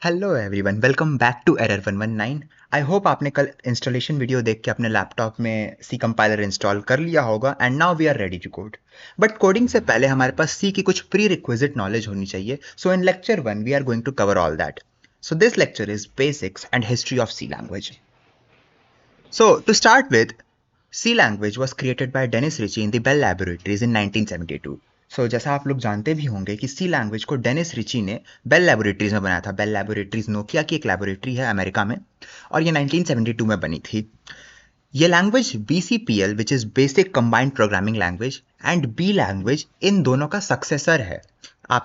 Hello everyone, welcome back to error 119। I hope आपने कल installation video देख के अपने लैपटॉप में सी कंपाइलर इंस्टॉल कर लिया होगा and now we are ready to code. But coding से पहले हमारे पास सी की कुछ प्री रिक्विजिट नॉलेज होनी चाहिए। So in lecture 1 we are going to cover all that. So this lecture is basics and history of C language. So, to start with, C language was created by Dennis Ritchie in the Bell Laboratories in 1972. So, जैसा आप लोग जानते भी होंगे कि C language को Dennis Ritchie ने bell laboratories में बनाया था। बेल लैबोरेटरीज नोकिया की एक लैबोरेटरी है अमेरिका में, और ये 1972 में बनी थी। ये language BCPL which is basic combined programming language and B language in दोनों का सक्सेसर है। आप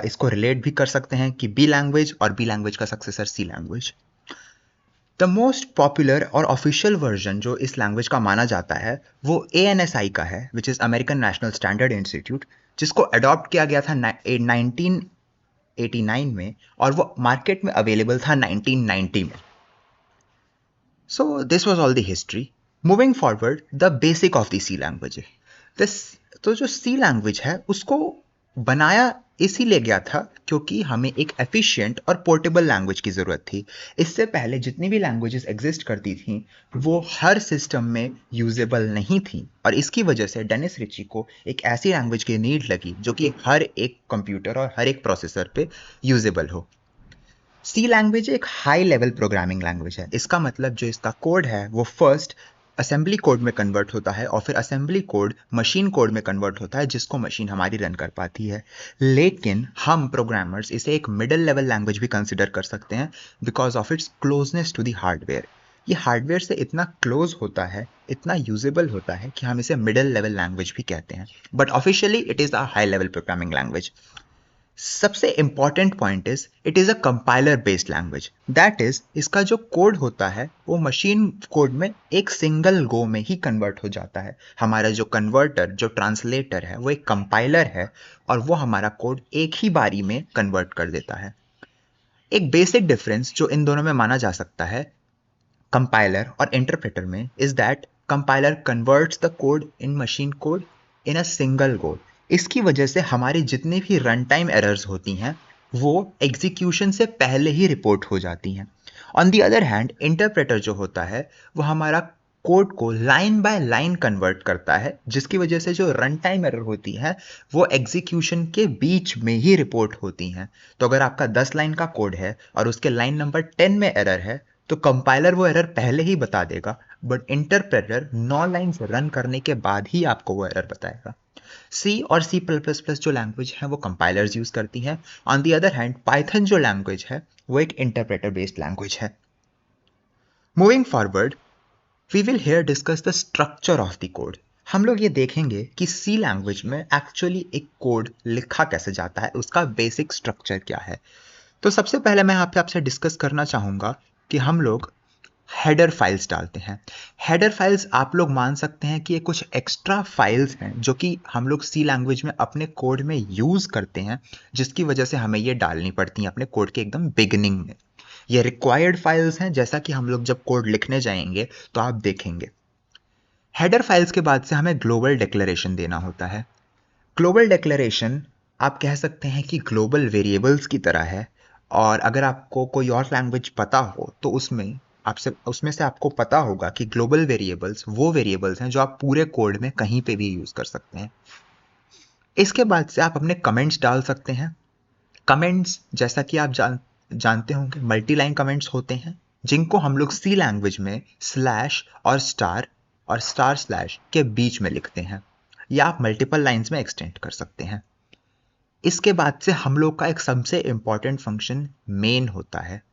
इसको रिलेट भी कर सकते हैं कि B लैंग्वेज और B लैंग्वेज का successor C language. The most popular और ऑफिशियल वर्जन जो इस लैंग्वेज का माना जाता है वो ANSI का है, which is American national standard institute, जिसको अडॉप्ट किया गया था 1989 में, और वो मार्केट में अवेलेबल था 1990 में। So this was all the history. Moving forward, the basic of the C language. This तो जो सी लैंग्वेज है उसको बनाया इसीलिए गया था क्योंकि हमें एक एफिशिएंट और पोर्टेबल लैंग्वेज की ज़रूरत थी। इससे पहले जितनी भी लैंग्वेजेस एग्जिस्ट करती थी वो हर सिस्टम में यूजेबल नहीं थी, और इसकी वजह से डेनिस रिची को एक ऐसी लैंग्वेज की नीड लगी जो कि हर एक कंप्यूटर और हर एक प्रोसेसर पे यूजेबल हो। सी लैंग्वेज एक हाई लेवल प्रोग्रामिंग लैंग्वेज है। इसका मतलब जो इसका कोड है वो फर्स्ट असेंबली कोड में कन्वर्ट होता है, और फिर असेंबली कोड मशीन कोड में कन्वर्ट होता है, जिसको मशीन हमारी रन कर पाती है। लेकिन हम प्रोग्रामर्स इसे एक मिडिल लेवल लैंग्वेज भी कंसिडर कर सकते हैं because of its closeness to the hardware. ये हार्डवेयर से इतना क्लोज होता है, इतना यूजेबल होता है कि हम इसे मिडिल लेवल लैंग्वेज भी कहते हैं, but officially it is a high level programming language. सबसे important point is it is a compiler based language. That is इसका जो कोड होता है वो मशीन कोड में एक सिंगल गो में ही कन्वर्ट हो जाता है। हमारा जो कन्वर्टर, जो ट्रांसलेटर है, वो एक कंपाइलर है, और वो हमारा कोड एक ही बारी में कन्वर्ट कर देता है। एक बेसिक डिफरेंस जो इन दोनों में माना जा सकता है कंपाइलर और इंटरप्रेटर में is that compiler converts the code in machine code in a single go. इसकी वजह से हमारी जितनी भी रन टाइम एरर्स होती हैं वो एग्जीक्यूशन से पहले ही रिपोर्ट हो जाती हैं। On the other hand interpreter जो होता है वो हमारा कोड को लाइन बाय लाइन कन्वर्ट करता है, जिसकी वजह से जो रन टाइम एरर होती है वो एग्जीक्यूशन के बीच में ही रिपोर्ट होती हैं। तो अगर आपका 10 लाइन का कोड है और उसके लाइन नंबर 10 में एरर है तो कंपाइलर वो एरर पहले ही बता देगा, बट इंटरप्रेटर 9 लाइन्स रन करने के बाद ही आपको वो एरर बताएगा। सी और सी प्लस प्लस प्लस जो लैंग्वेज है वो कंपाइलर्स यूज करती हैं। On the other hand Python जो लैंग्वेज है वो एक इंटरप्रेटर बेस्ड लैंग्वेज है। Moving forward, we will here discuss the structure of the code. हम लोग ये देखेंगे कि सी लैंग्वेज में एक्चुअली एक कोड लिखा कैसे जाता है, उसका बेसिक स्ट्रक्चर क्या है। तो सबसे पहले मैं यहाँ पे आपसे डिस्कस करना चाहूँगा कि हम लोग हेडर फाइल्स डालते हैं। हेडर फाइल्स आप लोग मान सकते हैं कि ये कुछ एक्स्ट्रा फाइल्स हैं जो कि हम लोग सी लैंग्वेज में अपने कोड में यूज़ करते हैं, जिसकी वजह से हमें ये डालनी पड़ती हैं अपने कोड के एकदम बिगिनिंग में। ये रिक्वायर्ड फाइल्स हैं, जैसा कि हम लोग जब कोड लिखने जाएंगे तो आप देखेंगे। हेडर फाइल्स के बाद से हमें ग्लोबल डिक्लेरेशन देना होता है। ग्लोबल डिक्लेरेशन आप कह सकते हैं कि ग्लोबल वेरिएबल्स की तरह है, और अगर आपको कोई और लैंग्वेज पता हो तो उसमें से आपको पता होगा कि ग्लोबल वेरिएबल्स वो वेरिएबल्स हैं जो आप पूरे कोड में कहीं पे भी यूज़ कर सकते हैं। इसके बाद से आप अपने कमेंट्स डाल सकते हैं। कमेंट्स जैसा कि आप जानते होंगे मल्टी लाइन कमेंट्स होते हैं, जिनको हम लोग सी लैंग्वेज में स्लैश और स्टार स्लैश के बीच में लिखते हैं, या आप मल्टीपल लाइंस में एक्सटेंड कर सकते हैं। इसके बाद से हम लोग का एक सबसे इंपॉर्टेंट फंक्शन मेन होता है,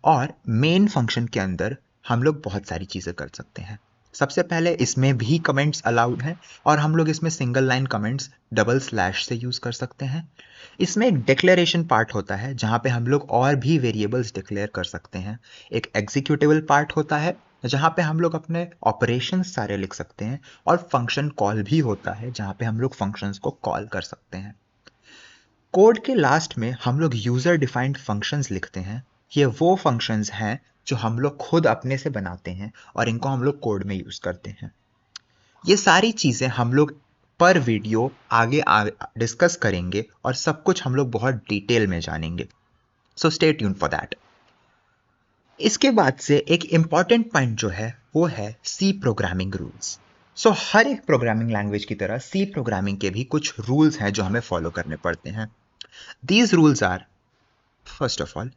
और मेन फंक्शन के अंदर हम लोग बहुत सारी चीज़ें कर सकते हैं। सबसे पहले इसमें भी कमेंट्स अलाउड हैं, और हम लोग इसमें single line comments double slash से यूज़ कर सकते हैं। इसमें एक डिक्लेरेशन पार्ट होता है जहाँ पे हम लोग और भी वेरिएबल्स डिक्लेयर कर सकते हैं। एक एग्जीक्यूटेबल पार्ट होता है जहाँ पे हम लोग अपने ऑपरेशंस सारे लिख सकते हैं, और फंक्शन कॉल भी होता है जहाँ पे हम लोग फंक्शंस को कॉल कर सकते हैं। कोड के लास्ट में हम लोग यूज़र डिफाइंड फंक्शंस लिखते हैं। ये वो फंक्शंस हैं जो हम लोग खुद अपने से बनाते हैं और इनको हम लोग कोड में यूज़ करते हैं। ये सारी चीज़ें हम लोग पर वीडियो आगे डिस्कस करेंगे, और सब कुछ हम लोग बहुत डिटेल में जानेंगे। So stay tune for that. इसके बाद से एक इंपॉर्टेंट पॉइंट जो है वो है सी प्रोग्रामिंग रूल्स। सो हर एक प्रोग्रामिंग लैंग्वेज की तरह सी प्रोग्रामिंग के भी कुछ रूल्स हैं जो हमें फॉलो करने पड़ते हैं। These rules are, first of all,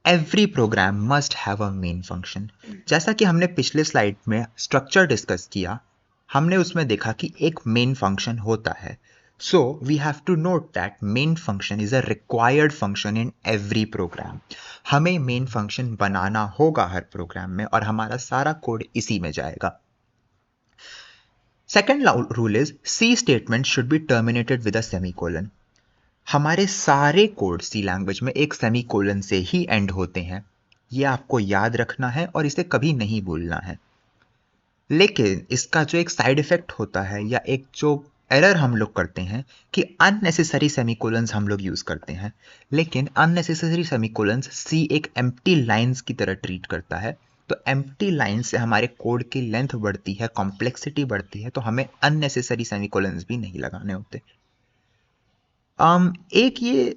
every program must have a main function. जैसा कि हमने पिछले स्लाइड में स्ट्रक्चर डिस्कस किया, हमने उसमें देखा कि एक मेन फंक्शन होता है। So we have to note that main function is a required function in every program. हमें मेन फंक्शन बनाना होगा हर प्रोग्राम में और हमारा सारा कोड इसी में जाएगा। Second rule is C statement should be terminated with a semicolon. हमारे सारे कोड सी लैंग्वेज में एक सेमीकोलन से ही एंड होते हैं। ये आपको याद रखना है और इसे कभी नहीं भूलना है। लेकिन इसका जो एक साइड इफेक्ट होता है या एक जो एरर हम लोग करते हैं कि अननेसेसरी सेमीकोलंस हम लोग यूज करते हैं, लेकिन अननेसेसरी सेमीकोलंस सी एक एम्प्टी लाइंस की तरह ट्रीट करता है। तो एम्प्टी लाइन से हमारे कोड की लेंथ बढ़ती है, कॉम्प्लेक्सिटी बढ़ती है, तो हमें अननेसेसरी सेमीकोलंस भी नहीं लगाने होते। एक ये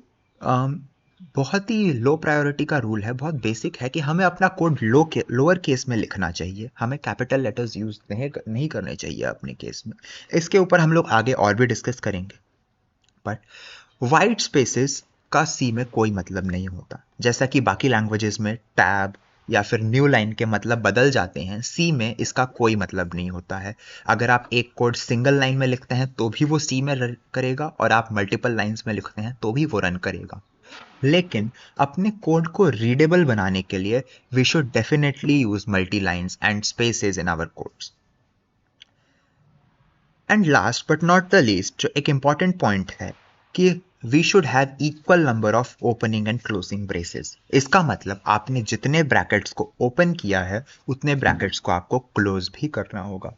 बहुत ही लो प्रायोरिटी का रूल है, बहुत बेसिक है कि हमें अपना कोड लोअर केस में लिखना चाहिए। हमें कैपिटल लेटर्स यूज नहीं करने चाहिए अपने केस में। इसके ऊपर हम लोग आगे और भी डिस्कस करेंगे। बट वाइट स्पेसेस का सी में कोई मतलब नहीं होता। जैसा कि बाकी लैंग्वेजेस में टैब या फिर न्यू लाइन के मतलब बदल जाते हैं, सी में इसका कोई मतलब नहीं होता है। अगर आप एक कोड सिंगल लाइन में लिखते हैं तो भी वो सी में रन करेगा, और आप मल्टीपल लाइंस में लिखते हैं तो भी वो रन करेगा। लेकिन अपने कोड को रीडेबल बनाने के लिए we should definitely use multi lines and spaces in our codes. And last but not the least, जो एक इंपॉर्टेंट पॉइंट है कि we should have equal number of opening and closing braces. इसका मतलब आपने जितने ब्रैकेट्स को ओपन किया है उतने ब्रैकेट्स को आपको क्लोज भी करना होगा।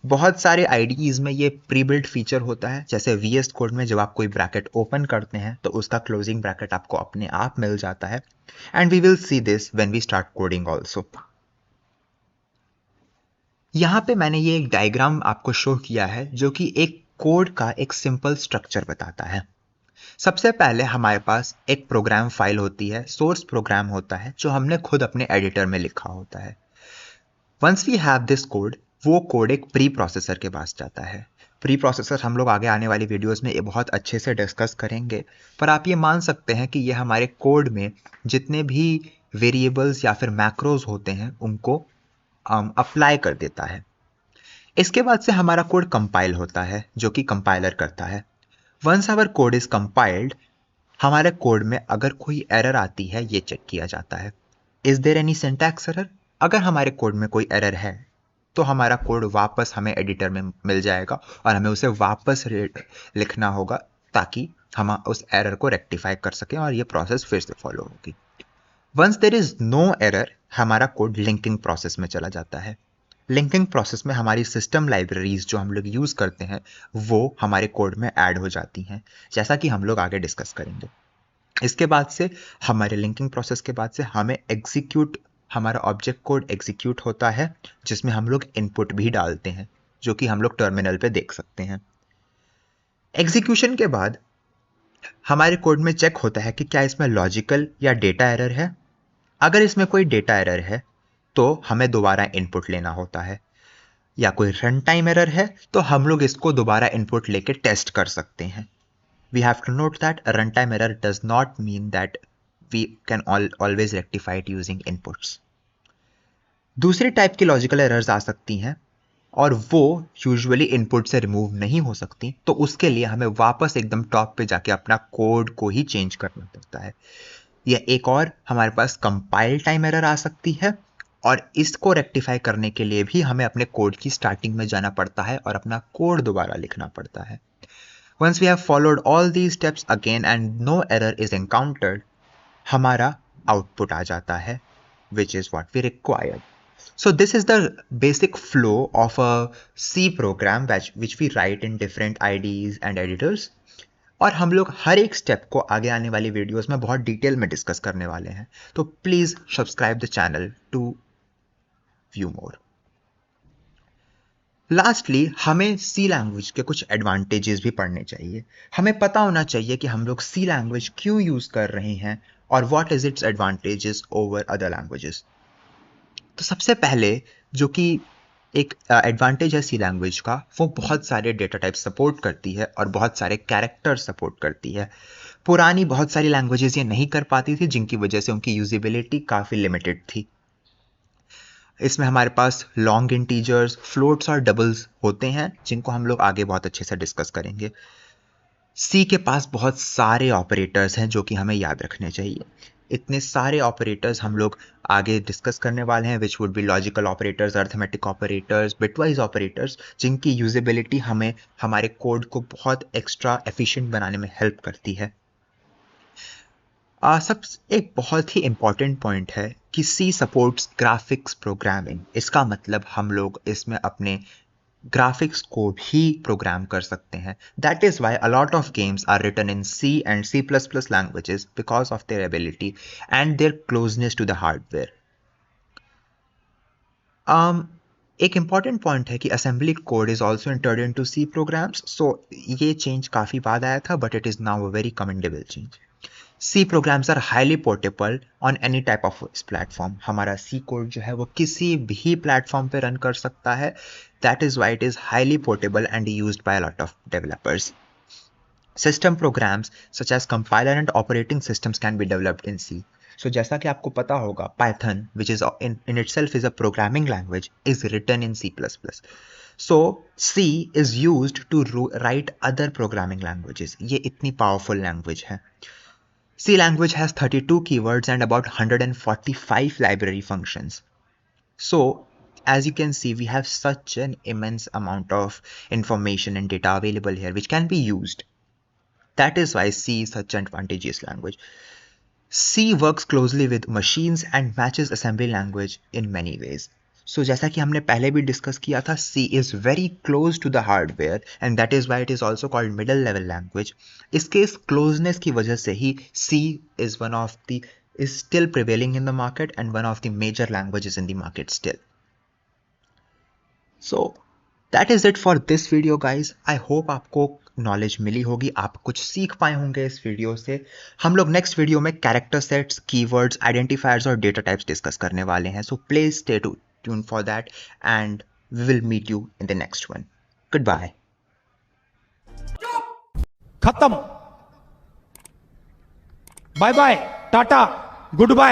बहुत सारे आईडीईज में ये प्री बिल्ट फीचर होता है, जैसे VS कोड में जब आप कोई ब्रैकेट ओपन करते हैं तो उसका क्लोजिंग ब्रैकेट आपको अपने आप मिल जाता है। And we will see this when we start coding also. यहाँ पे मैंने ये एक डायग्राम आपको शो किया है जो कि एक कोड का एक सिंपल स्ट्रक्चर बताता है। सबसे पहले हमारे पास एक प्रोग्राम फाइल होती है, सोर्स प्रोग्राम होता है जो हमने खुद अपने एडिटर में लिखा होता है। Once we have this code, वो कोड एक प्री प्रोसेसर के पास जाता है। प्री प्रोसेसर हम लोग आगे आने वाली वीडियोस में ये बहुत अच्छे से डिस्कस करेंगे, पर आप ये मान सकते हैं कि ये हमारे कोड में जितने भी वेरिएबल्स या फिर मैक्रोज होते हैं उनको अप्लाई कर देता है। इसके बाद से हमारा कोड कंपाइल होता है, जो कि कंपाइलर करता है। Once our code is compiled, हमारे कोड में अगर कोई एरर आती है ये चेक किया जाता है। Is there any syntax error? अगर हमारे कोड में कोई एरर है तो हमारा कोड वापस हमें एडिटर में मिल जाएगा और हमें उसे वापस लिखना होगा ताकि हम उस एरर को रेक्टिफाई कर सकें और ये प्रोसेस फिर से फॉलो होगी। Once there is no error, हमारा कोड लिंकिंग प्रोसेस में चला जाता है। लिंकिंग प्रोसेस में हमारी सिस्टम लाइब्रेरीज जो हम लोग यूज करते हैं वो हमारे कोड में ऐड हो जाती हैं, जैसा कि हम लोग आगे डिस्कस करेंगे। इसके बाद से हमारे लिंकिंग प्रोसेस के बाद से हमें हमारा ऑब्जेक्ट कोड एग्जीक्यूट होता है, जिसमें हम लोग इनपुट भी डालते हैं, जो कि हम लोग टर्मिनल पे देख सकते हैं। एग्जीक्यूशन के बाद हमारे कोड में चेक होता है कि क्या इसमें लॉजिकल या डेटा एरर है। अगर इसमें कोई डेटा एरर है तो हमें दोबारा इनपुट लेना होता है, या कोई रन टाइम एरर है तो हम लोग इसको दोबारा इनपुट लेके टेस्ट कर सकते हैं। We have to note that a runtime error does not mean that we can always rectify it using inputs. दूसरी टाइप की लॉजिकल एरर्स आ सकती हैं और वो यूजुअली इनपुट से रिमूव नहीं हो सकती, तो उसके लिए हमें वापस एकदम टॉप पे जाके अपना कोड को ही चेंज करना पड़ता है। या एक और हमारे पास कंपाइल टाइम एरर आ सकती है, और इसको रेक्टिफाई करने के लिए भी हमें अपने कोड की स्टार्टिंग में जाना पड़ता है और अपना कोड दोबारा लिखना पड़ता है। Once we have followed all these steps again and no error is encountered, हमारा output आ जाता है, which is what we require. So this is the basic flow of a C program which we write in different IDEs and editors. और हम लोग हर एक step को आगे आने वाली वीडियोस में बहुत डिटेल में डिस्कस करने वाले हैं, तो please subscribe the channel to view more. Lastly, हमें सी लैंग्वेज के कुछ एडवांटेजेस भी पढ़ने चाहिए। हमें पता होना चाहिए कि हम लोग सी लैंग्वेज क्यों यूज़ कर रहे हैं और what is its advantages over other languages. तो सबसे पहले जो कि एक एडवांटेज है सी लैंग्वेज का, वो बहुत सारे डेटा टाइप सपोर्ट करती है और बहुत सारे कैरेक्टर सपोर्ट करती है। पुरानी बहुत सारी लैंग्वेजेस ये नहीं कर पाती थी, जिनकी वजह से उनकी यूजिबिलिटी काफ़ी लिमिटेड थी। इसमें हमारे पास लॉन्ग इंटीजर्स, फ्लोट्स और डबल्स होते हैं, जिनको हम लोग आगे बहुत अच्छे से डिस्कस करेंगे। सी के पास बहुत सारे ऑपरेटर्स हैं जो कि हमें याद रखने चाहिए। इतने सारे ऑपरेटर्स हम लोग आगे डिस्कस करने वाले हैं, which would be logical operators, arithmetic operators, bitwise operators, जिनकी यूजेबिलिटी हमें हमारे कोड को बहुत एक्स्ट्रा एफिशिएंट बनाने में हेल्प करती है। सब एक बहुत ही इम्पॉर्टेंट पॉइंट है कि सी सपोर्ट्स ग्राफिक्स प्रोग्रामिंग। इसका मतलब हम लोग इसमें अपने ग्राफिक्स को भी प्रोग्राम कर सकते हैं। That is why a lot of games are written in C and C plus plus languages because of their ability and their closeness to the hardware. एक इम्पॉर्टेंट पॉइंट है कि assembly code is also entered into C programs. So ये change काफ़ी बाद आया था, but it is now a very commendable change. C programs are highly portable on any type of platform. हमारा C code जो है वो किसी भी प्लेटफॉर्म पे रन कर सकता है। That is why it is highly portable and used by a lot of developers. System programs such as compiler and operating systems can be developed in C. So जैसा कि आपको पता होगा, Python which is in itself is a programming language is written in C plus plus. So C is used to write other programming languages. ये इतनी powerful language है। C language has 32 keywords and about 145 library functions. So, as you can see, we have such an immense amount of information and data available here which can be used. That is why C is such an advantageous language. C works closely with machines and matches assembly language in many ways. So जैसा कि हमने पहले भी discuss किया था, C is very close to the hardware and that is why it is also called middle level language. इसके इस closeness की वजह से ही C is still prevailing in the market and one of the major languages in the market still. So that is it for this video guys. I hope आपको knowledge मिली होगी, आप कुछ सीख पाए होंगे इस वीडियो से। हम लोग नेक्स्ट वीडियो में कैरेक्टर सेट्स, कीवर्ड्स, आइडेंटिफायर्स और डेटा टाइप्स डिस्कस करने वाले हैं। So please stay tuned for that and we will meet you in the next one. Goodbye. खत्म। Bye bye, tata, good bye.